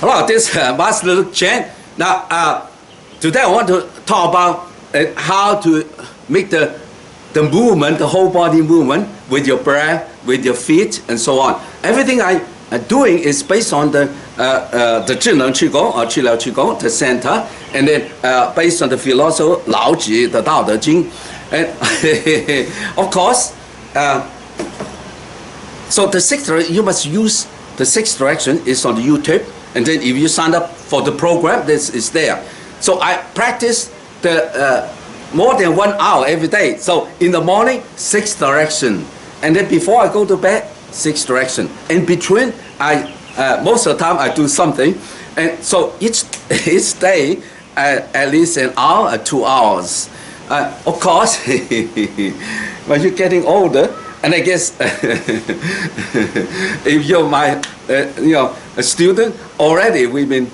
Hello, this is Master Chen. Now, today I want to talk about how to make the movement, the whole body movement with your breath, with your feet, and so on. Everything I'm doing is based on the 智能 qigong or 治疗 qigong, the center, and then based on the philosophy 老子 the 道德经, and of course, so the sixth you must use the sixth direction is on the YouTube, and then if you sign up for the program, this is there. So I practice the more than 1 hour every day. So in the morning, sixth direction, and then before I go to bed, sixth direction. In between, I most of the time I do something, and so each day at least an hour or 2 hours. Of course, when you're getting older, and I guess if you're my a student already, we've been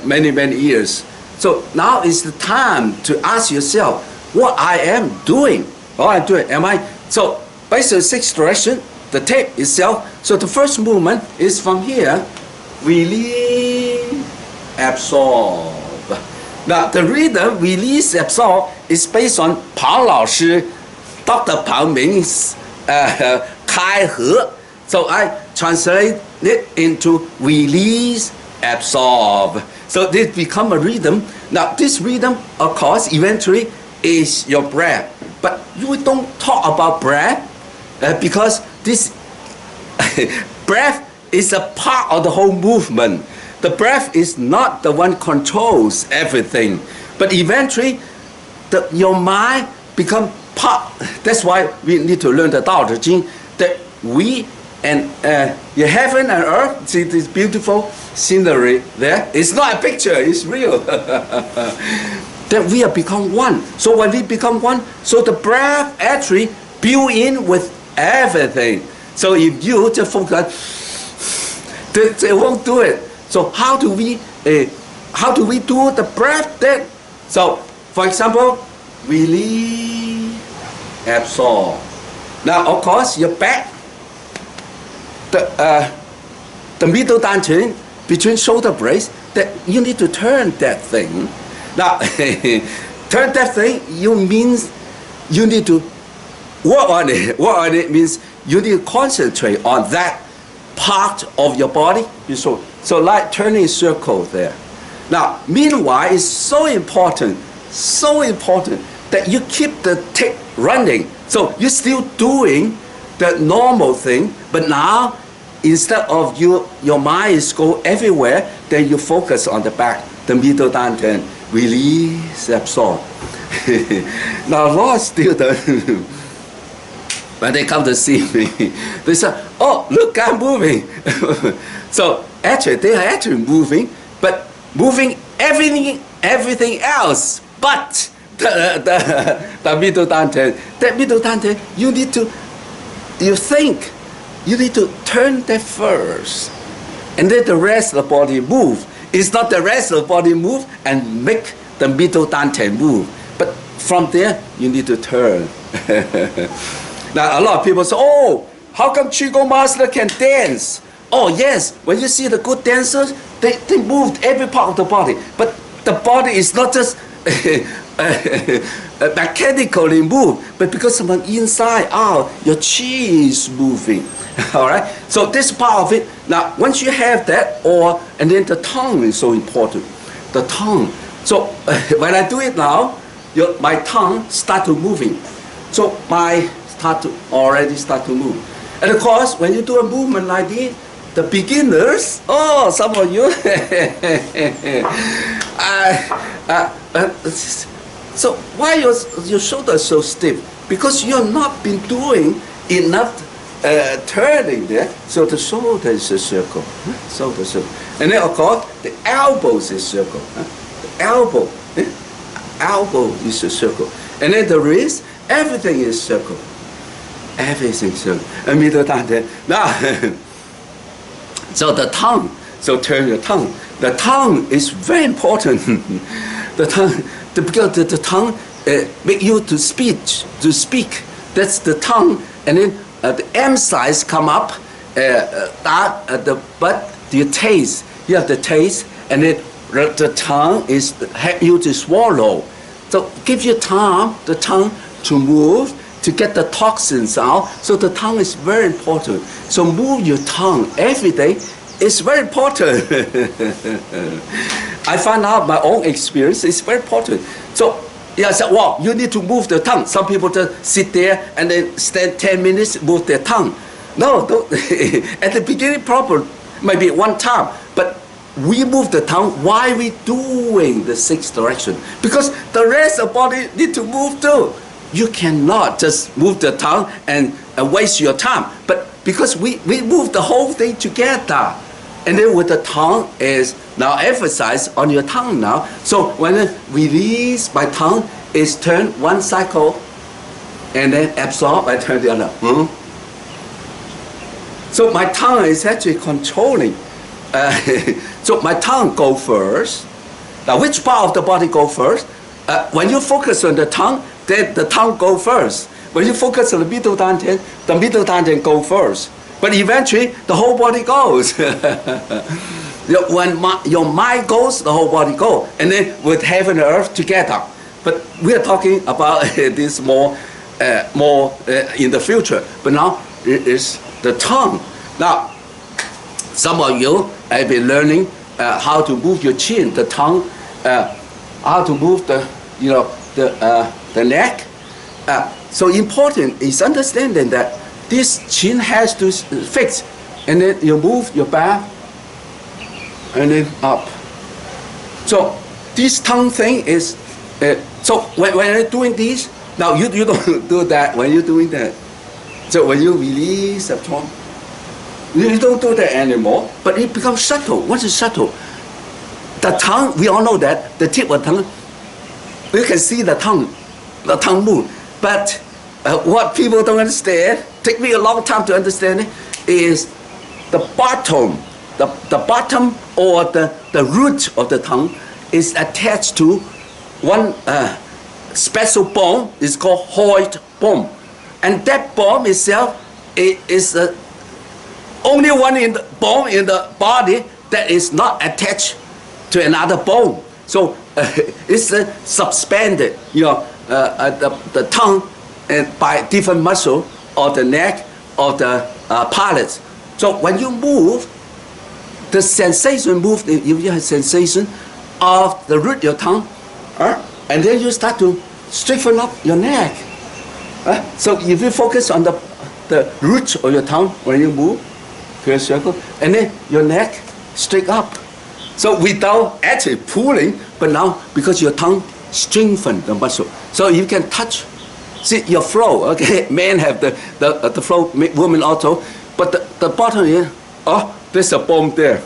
many years. So now is the time to ask yourself what I am doing. What I'm doing? Am I so? Based on sixth direction, the tape itself. So the first movement is from here, release, absorb. Now the rhythm release, absorb is based on Pang Lao Shi, Dr. Pang Ming's 开合. So I translate it into release, absorb. So this become a rhythm. Now this rhythm, of course, eventually is your breath. But you don't talk about breath because this breath is a part of the whole movement. The breath is not the one controls everything. But eventually, your mind become part. That's why we need to learn the Tao Te Ching. That we and your heaven and earth, see this beautiful scenery there? It's not a picture, it's real. That we have become one. So when we become one, so the breath actually built in with everything. So if you just focus, they won't do it. So how do we do the breath then? So for example, release, absorb. Now of course your back, the middle Dantian between shoulder blades, that you need to turn that thing. Now turn that thing, means you need to work on it. Work on it means you need to concentrate on that part of your body. So like turning a circle there. Now meanwhile, it's so important that you keep the tape running. So you're still doing the normal thing, but now instead of your mind is go everywhere, then you focus on the back, the middle Dantian, release, absorb. Now a lot of students, when they come to see me, they say, "Oh, look, I'm moving." So actually, they are actually moving, but moving everything else, but the middle Dantian. That middle Dantian, you need to turn that first, and then the rest of the body move. It's not the rest of the body move and make the middle Dantian move, but from there you need to turn. Now a lot of people say, "Oh, how come qigong master can dance?" Oh yes, when you see the good dancers, they move every part of the body, but the body is not just mechanically move, but because from inside out, your chi is moving. All right. So this part of it. Now, once you have that, and then the tongue is so important. The tongue. So when I do it now, my tongue start to moving. So already start to move. And of course, when you do a movement like this, the beginners, some of you, so why your shoulders so stiff? Because you have not been doing enough turning there. So the shoulder is a circle, shoulder circle, and then of course the elbows is a circle. The elbow is a circle, and then the wrist, everything is circle. Everything circle. And middle Dantian. Now, so the tongue. So turn your tongue. The tongue is very important. The tongue, because the tongue make you to speak. That's the tongue, and then the M size come up, but your taste you have the taste, and then the tongue is help you to swallow. So give your tongue, the tongue to move, to get the toxins out. So the tongue is very important. So move your tongue every day. It's very important. I found out my own experience. It's very important. So yeah, so wow, you need to move the tongue. Some people just sit there and then stand 10 minutes, move their tongue. No, don't. At the beginning, probably maybe one time, but we move the tongue while we doing the 6 direction, because the rest of the body need to move too. You cannot just move the tongue and waste your time. But because we move the whole thing together, and then with the tongue is now emphasize on your tongue now. So when I release my tongue, is turn one cycle, and then absorb, I turn the other. So my tongue is actually controlling. So my tongue go first. Now which part of the body go first? When you focus on the tongue, then the tongue go first. When you focus on the middle dantian, the middle dantian go first. But eventually, the whole body goes. When your mind goes, the whole body goes. And then with heaven and earth together. But we are talking about this more in the future. But now it is the tongue. Now, some of you have been learning how to move your chin, the tongue, how to move the neck. So important is understanding that this chin has to fix, and then you move your back, and then up. So this tongue thing is, so when you're doing this, now you don't do that when you're doing that. So when you release the tongue, you don't do that anymore, but it becomes subtle. What is subtle? The tongue, we all know that, the tip of the tongue, you can see the tongue move. But what people don't understand, take me a long time to understand it, is the bottom, the bottom or the root of the tongue is attached to one special bone. It's called hyoid bone. And that bone itself is the only one in the bone in the body that is not attached to another bone. So it's suspended, the tongue and by different muscle or the neck or the palate. So when you move, the sensation move, you have sensation of the root of your tongue, and then you start to straighten up your neck. So if you focus on the root of your tongue when you move, create a circle, and then your neck straight up. So without actually pulling, but now because your tongue strengthens the muscle, so you can touch. See your flow. Okay, men have the flow, women also, but the bottom here. Oh, there's a bone there.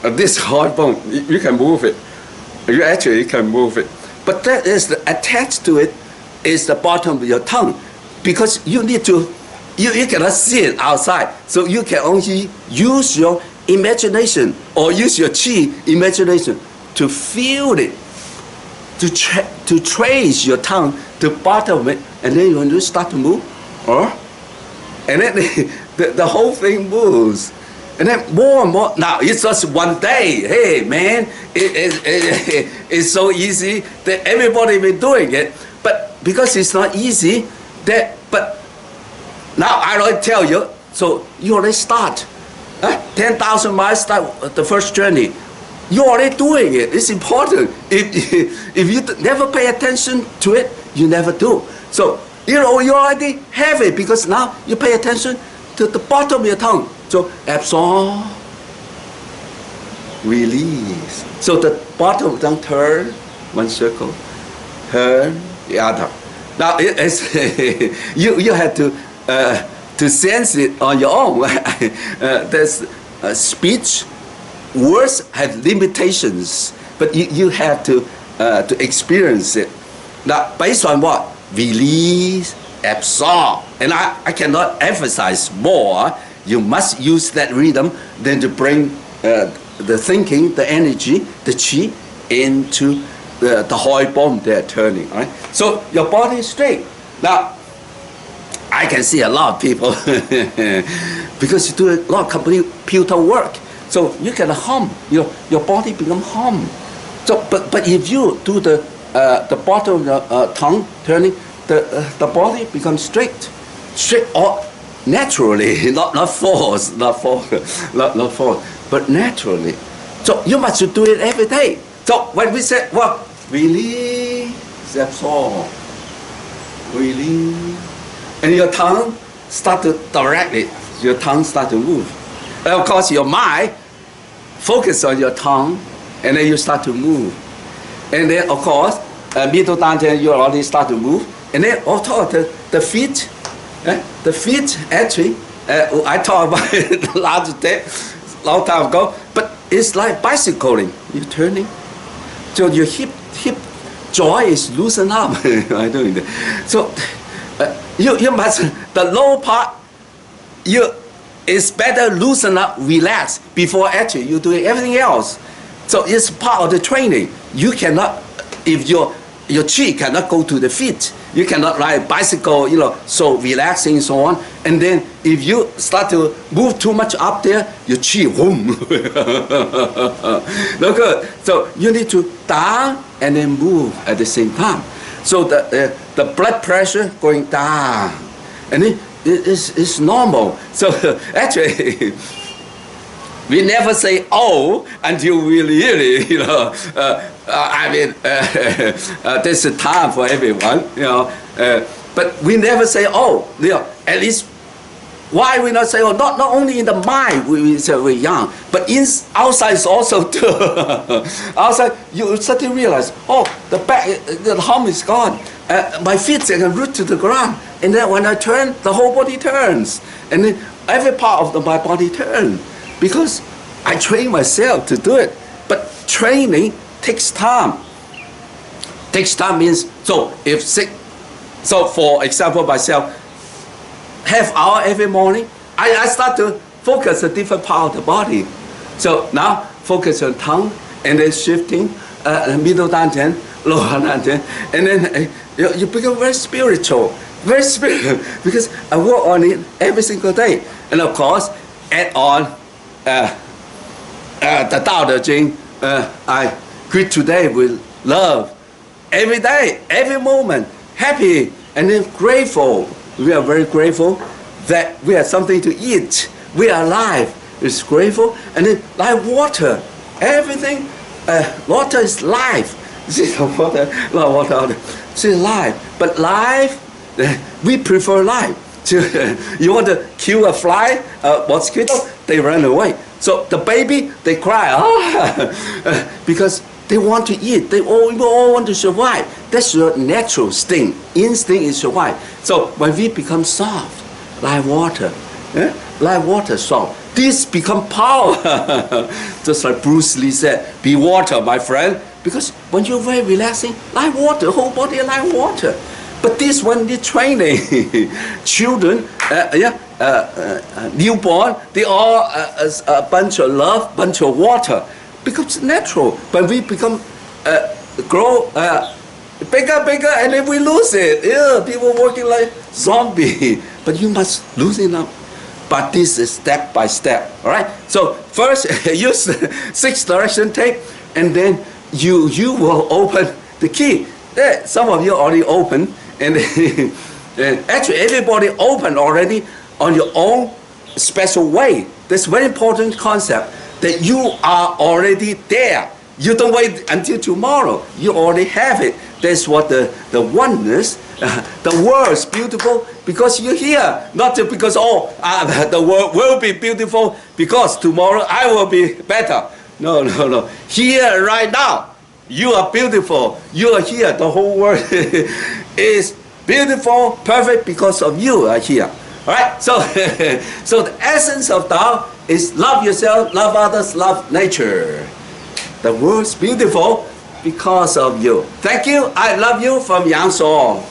This hard bone, you can move it. You actually can move it, but that is attached to it is the bottom of your tongue, because you need to. You cannot see it outside, so you can only use your imagination or use your qi imagination to feel it, to trace your tongue to bottom of it, and then when you start to move, and then the whole thing moves, and then more and more. Now it's just one day. Hey man, it's so easy that everybody been doing it, but because it's not easy, but now I already tell you, so you already start. 10,000 miles start the first journey. You're already doing it. It's important. If you never pay attention to it, you never do. So, you already have it, because now you pay attention to the bottom of your tongue. So, absorb, release. So the bottom of the tongue turn one circle, turn the other. Now, you have to sense it on your own. There's speech, words have limitations, but you have to experience it. Now, based on what? Release, absorb. And I cannot emphasize more. You must use that rhythm then to bring the thinking, the energy, the qi into the hyoid bone they're turning. Right? So your body is straight. Now, I can see a lot of people because you do a lot of computer work. So you can hum. Your body become hum. So, but if you do the bottom of the tongue turning, the body becomes straight or naturally, not forced, not forced, but naturally. So you must do it every day. So when we say, well, release, absorb, release, and your tongue start to directly, your tongue start to move. And of course, your mind focus on your tongue, and then you start to move. And then, of course, middle dantian, you already start to move. And then, also the feet, the feet actually, I talked about it last day, long time ago, but it's like bicycling. You're turning, so your hip joint is loosened up. I doing that. So you must, the lower part, it's better loosen up, relax before actually you doing everything else. So it's part of the training. You cannot, if your chi cannot go to the feet, you cannot ride bicycle, so relaxing and so on. And then if you start to move too much up there, your chi, boom. No good. So you need to down and then move at the same time. So the blood pressure going down, and then it's normal. So actually, we never say "oh" until we really, there's a time for everyone, but we never say "oh." At least, why we not say "oh"? Not only in the mind we say we're young, but outside is also too. Outside, you suddenly realize, oh, the back, the hum is gone. My feet can root to the ground, and then when I turn, the whole body turns, and then every part of my body turns. Because I train myself to do it. But training takes time. Takes time means, so for example, myself, half hour every morning, I start to focus a different part of the body. So now focus on tongue, and then shifting, middle dantian, lower dantian, and then you become very spiritual. Very spiritual, because I work on it every single day. And of course, add on the Tao Te Ching, I greet today with love. Every day, every moment, happy and then grateful. We are very grateful that we have something to eat. We are alive. It's grateful. And then like water, everything, water is life. See the water, not water, it's life. But life, we prefer life. You want to kill a fly, mosquito, they run away. So the baby, they cry, because they want to eat. They all want to survive. That's your natural instinct. Instinct is survive. So when we become soft, like water, like water soft, this become power. Just like Bruce Lee said, be water, my friend. Because when you're very relaxing, like water, whole body like water. But this one is training. Children, newborn, they all a bunch of love, bunch of water. Becomes natural. But we become, grow bigger, and then we lose it. Yeah, people working like zombie. But you must loosen up. But this is step by step. All right. So first, use 6 direction tape, and then you will open the key. There, some of you already open. And actually, everybody open already on your own special way. That's a very important concept, that you are already there. You don't wait until tomorrow. You already have it. That's what the oneness, the world is beautiful because you're here. Not because, the world will be beautiful because tomorrow I will be better. No. Here, right now, you are beautiful. You are here. The whole world is beautiful, perfect because of you are here. All right? So, so the essence of Tao is love yourself, love others, love nature. The world's beautiful because of you. Thank you. I love you from Yang Shou.